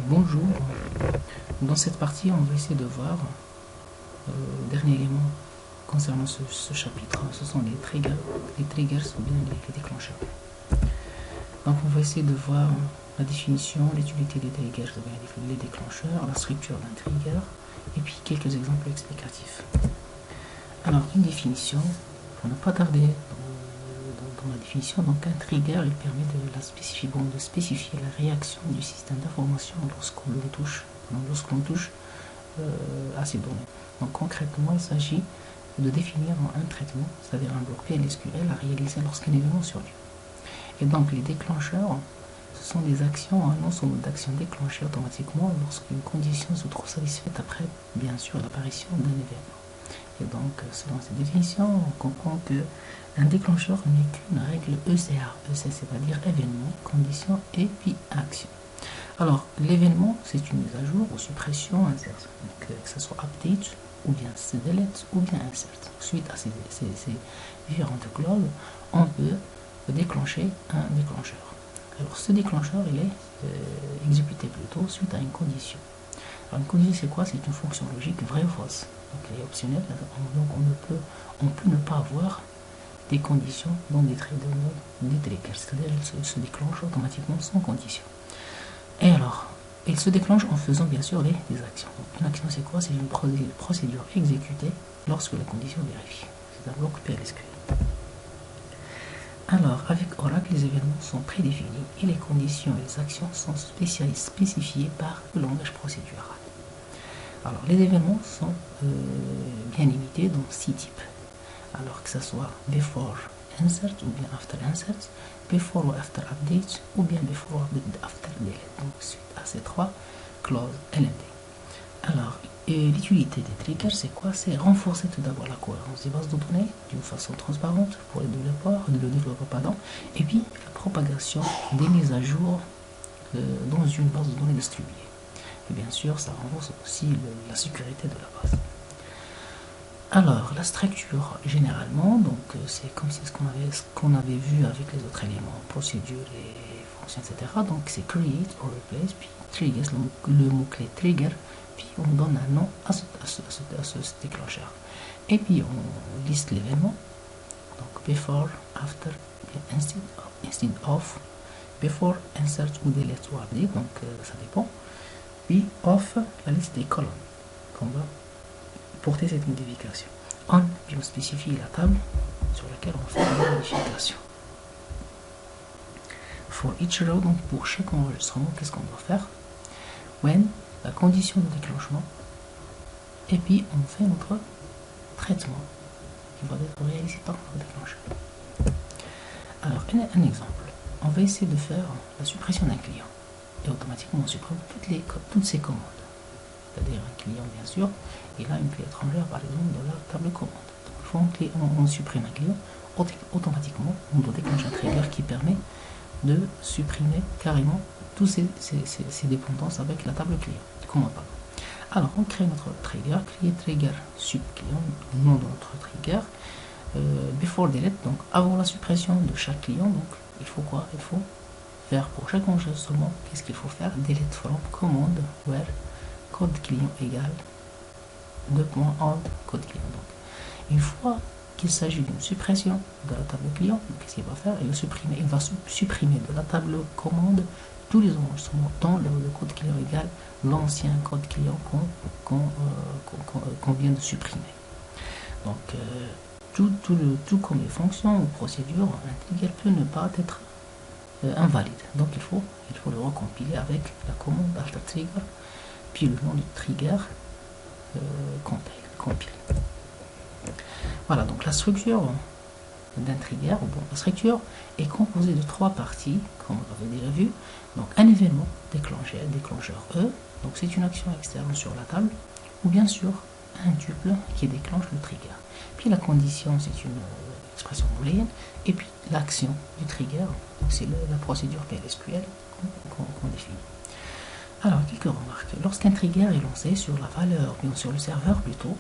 Bonjour, dans cette partie on va essayer de voir le dernier élément concernant ce chapitre, ce sont les triggers ou bien les déclencheurs. Donc on va essayer de voir la définition, l'utilité des triggers ou bien les déclencheurs, la structure d'un trigger et puis quelques exemples explicatifs. Alors une définition, pour ne pas tarder dans la définition, donc un trigger il permet de spécifier la réaction du système d'information lorsqu'on touche à ces données. Donc concrètement il s'agit de définir un traitement, c'est-à-dire un bloc PLSQL à réaliser lorsqu'un événement survient. Et donc les déclencheurs, ce sont des actions, un ensemble d'actions déclenchées automatiquement lorsqu'une condition se trouve satisfaite après, bien sûr, l'apparition d'un événement. Et donc, selon cette définition, on comprend qu'un déclencheur n'est qu'une règle ECA. EC, c'est-à-dire événement, condition et puis action. Alors, l'événement, c'est une mise à jour ou suppression, insertion. Donc, que ce soit update, ou bien delete, ou bien insert. Suite à ces différentes clauses, on peut déclencher un déclencheur. Alors, ce déclencheur, il est exécuté plutôt suite à une condition. Alors, une condition, c'est quoi? C'est une fonction logique vraie ou fausse. Donc, elle est optionnelle. Donc, on peut ne pas avoir des conditions dans des triggers. C'est-à-dire, elle se déclenche automatiquement sans condition. Et alors, elle se déclenche en faisant bien sûr des actions. Donc, une action, c'est quoi? C'est une procédure exécutée lorsque la condition est vérifiée. C'est un bloc PLSQL. Alors, avec Oracle, les événements sont prédéfinis et les conditions et les actions sont spécifiées par le langage procédural. Alors, les événements sont bien limités dans 6 types. Alors que ce soit before insert ou bien after insert, before ou after update ou bien before ou after delete. Donc, suite à ces 3 clauses LND. Alors, l'utilité des triggers, c'est quoi? C'est renforcer tout d'abord la cohérence des bases de données d'une façon transparente pour les développeurs, et puis la propagation des mises à jour dans une base de données distribuée. Et bien sûr, ça renforce aussi la sécurité de la base. Alors, la structure, généralement, donc c'est comme ce qu'on avait vu avec les autres éléments, procédures et fonctions, etc. Donc, c'est create or replace, puis triggers, le mot-clé trigger, puis on donne un nom à ce déclencheur. Et puis, on liste l'événement, donc before, after, instead of, before, insert ou delete ou update, donc ça dépend. Puis, off, la liste des colonnes qu'on va porter cette modification. On, puis on spécifie la table sur laquelle on fait la modification. For each row, donc pour chaque enregistrement, qu'est-ce qu'on doit faire? When, la condition de déclenchement, et puis on fait notre traitement qui va être réalisé par le déclencheur. Alors, un exemple. On va essayer de faire la suppression d'un client. Et automatiquement, on supprime toutes ces commandes. C'est-à-dire un client, bien sûr, il a une clé étrangère, par exemple, dans la table commande. Donc, il faut on supprime un client, automatiquement, on doit déclencher un trigger qui permet de supprimer carrément toutes ces dépendances avec la table client. Comment pas? Alors, on crée notre trigger, trigger subclient, le nom de notre trigger, before delete, donc avant la suppression de chaque client. Donc, il faut quoi? Il faut faire pour chaque enregistrement, qu'est-ce qu'il faut faire? Delete from commande where code client égale 2.odd code client. Donc, une fois qu'il s'agit d'une suppression de la table client, qu'est-ce qu'il va faire? Il va supprimer de la table commande tous les enregistrements dont le code client égale l'ancien code client qu'on vient de supprimer. Donc, tout comme les fonctions ou procédures, un trigger peut ne pas être invalide. Donc, il faut le recompiler avec la commande after trigger, puis le nom du trigger compile. Voilà, donc la structure d'un trigger, la structure est composée de 3 parties, comme on l'avait déjà vu. Donc un événement déclencheur E, donc c'est une action externe sur la table, ou bien sûr un tuple qui déclenche le trigger. Puis la condition, c'est une expression booléenne, et puis l'action du trigger, c'est la procédure PLSQL qu'on définit. Alors, quelques remarques. Lorsqu'un trigger est lancé sur la valeur, bien sur le serveur plutôt,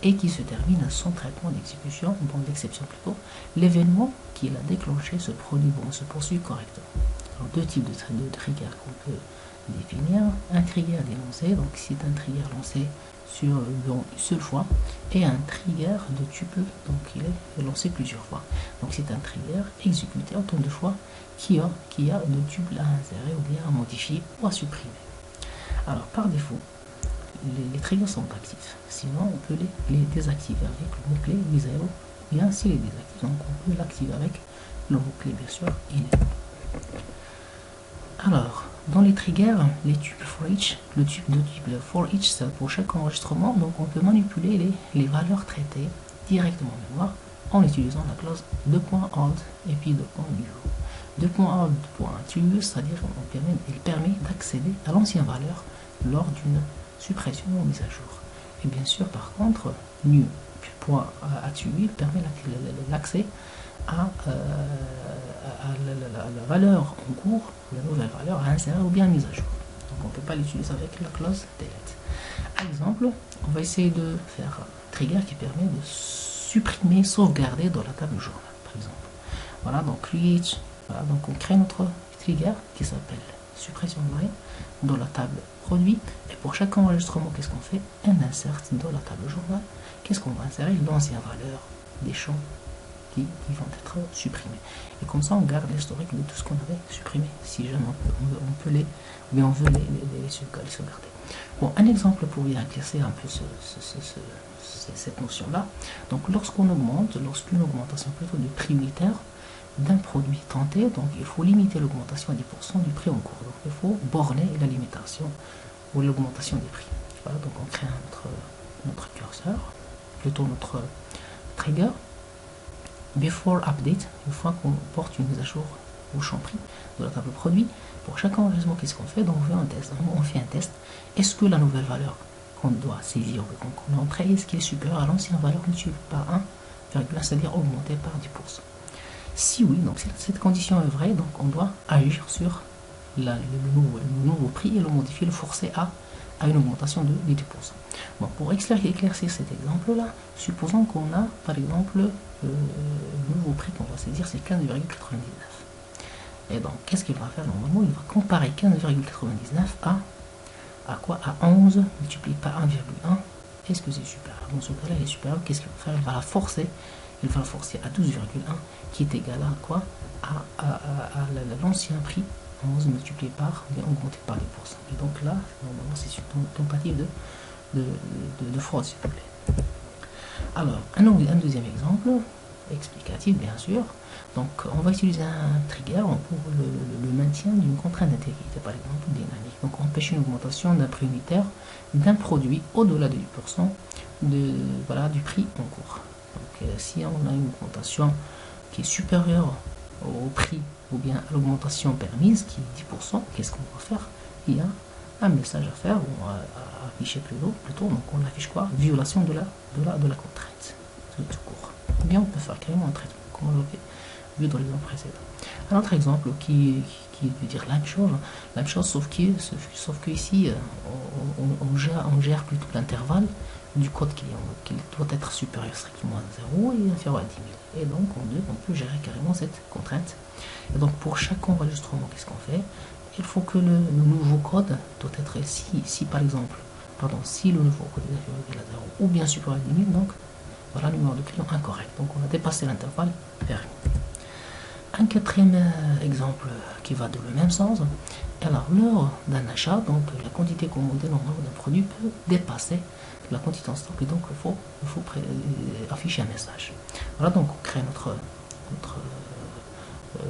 et qui se termine à son traitement d'exécution, bon d'exception plutôt, l'événement qui l'a déclenché se poursuit correctement. Alors, 2 types de triggers qu'on peut définir un trigger dénoncé. Donc c'est un trigger lancé sur une seule fois et un trigger de tuple, donc il est lancé plusieurs fois. Donc c'est un trigger exécuté autant de fois qui a de tuple à insérer ou bien à modifier ou à supprimer. Alors par défaut, les triggers sont actifs, sinon on peut les désactiver avec le mot-clé disable, ou bien s'il est désactif, donc on peut l'activer avec le mot-clé bien sûr enable. Alors, dans les triggers, les tuples for each, le tuple de tuple for each, c'est pour chaque enregistrement, donc on peut manipuler les valeurs traitées directement en mémoire en utilisant la clause 2.add et puis 2.new. 2.add, 2.to, c'est-à-dire il permet d'accéder à l'ancienne valeur lors d'une suppression ou mise à jour. Et bien sûr, par contre, new.attribute permet l'accès à la valeur en cours, la nouvelle valeur à insérer ou bien mise à jour. Donc on ne peut pas l'utiliser avec la clause delete. Exemple, on va essayer de faire un trigger qui permet de supprimer, sauvegarder dans la table journal, par exemple. Voilà, donc create, voilà, donc on crée notre trigger qui s'appelle suppression de line dans la table produit, et pour chaque enregistrement, qu'est-ce qu'on fait? Un insert dans la table journal. Qu'est-ce qu'on va insérer? L'ancienne valeur des champs qui vont être supprimés. Et comme ça, on garde l'historique de tout ce qu'on avait supprimé, si jamais on peut mais on veut les sauvegarder. Bon, un exemple pour bien éclaircir un peu cette notion-là. Donc, lorsqu'une augmentation plutôt du prix unitaire d'un produit tenté, donc il faut limiter l'augmentation à 10% du prix en cours. Donc, il faut borner la limitation ou l'augmentation des prix. Voilà, donc on crée notre curseur, plutôt notre trigger. Before update, une fois qu'on porte une mise à jour au champ prix de la table produit, pour chaque enregistrement, qu'est-ce qu'on fait? Donc on fait un test. Est-ce que la nouvelle valeur qu'on doit saisir, qu'on a entrée, est-ce qu'elle est supérieure à l'ancienne valeur multipliée par 1,1, c'est-à-dire augmentée par 10%? Si oui, donc cette condition est vraie, donc on doit agir sur le nouveau prix et le modifier, le forcer à une augmentation de 10%. Bon, pour éclaircir cet exemple-là, supposons qu'on a, par exemple, le nouveau prix qu'on va saisir, c'est 15,99. Et donc, qu'est-ce qu'il va faire normalement? Il va comparer 15,99 à quoi? À 11 multiplié par 1,1. Est-ce que c'est supérieur? Dans ce cas-là, il est supérieur. Qu'est-ce qu'il va faire? Il va la forcer. Il va la forcer à 12,1, qui est égal à quoi? À l'ancien prix, 11 multiplié par, mais augmenté par 10%. Et donc là, normalement, c'est une tentative de fraude, s'il vous plaît. Alors, un deuxième exemple, explicatif bien sûr. Donc, on va utiliser un trigger pour le maintien d'une contrainte d'intégrité, par exemple dynamique. Donc, empêcher une augmentation d'un prix unitaire d'un produit au-delà de 10% du prix en cours. Donc, si on a une augmentation qui est supérieure au prix ou bien à l'augmentation permise, qui est 10%, qu'est-ce qu'on va faire? Il y a un message à faire, ou à afficher plutôt, donc on affiche quoi? Violation de la contrainte, tout court. Ou bien on peut faire carrément un traitement, comme on l'avait vu dans l'exemple précédent. Un autre exemple qui veut dire la même chose, sauf que ici, on gère plutôt l'intervalle du code qui doit être supérieur strictement à 0 et inférieur à 10 000. Et donc, on peut gérer carrément cette contrainte. Et donc, pour chaque enregistrement, qu'est-ce qu'on fait? Il faut que le nouveau code doit être, si par exemple, si le nouveau code est inférieur à 0 ou bien supérieur à 10 000, donc, voilà le numéro de client incorrect. Donc, on a dépassé l'intervalle permis. Un quatrième exemple qui va dans le même sens. Alors, lors d'un achat, donc la quantité commandée normalement d'un produit peut dépasser la quantité en stock, et donc il faut afficher un message. Voilà, donc on crée notre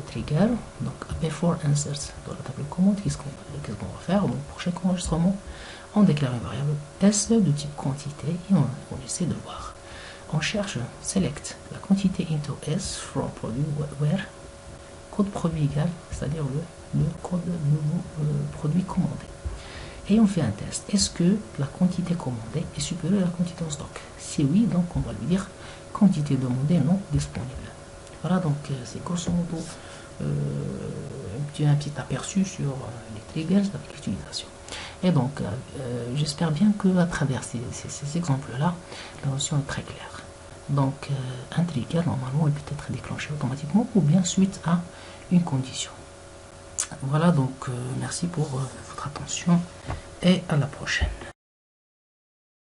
trigger, donc before insert dans la table commande. Qu'est-ce qu'on va faire? Donc, pour chaque enregistrement, on déclare une variable s de type quantité et on essaie de voir. On cherche select la quantité into s from produit where code produit égal, c'est-à-dire le code nouveau produit commandé. Et on fait un test. Est-ce que la quantité commandée est supérieure à la quantité en stock? Si oui, donc on va lui dire quantité demandée non disponible. Voilà, donc c'est grosso modo un petit aperçu sur les triggers avec l'utilisation. Et donc, j'espère bien qu'à travers ces exemples-là, la notion est très claire. Donc, un trigger, normalement, il peut être déclenché automatiquement ou bien suite à une condition. Voilà, donc merci pour votre votre attention et à la prochaine.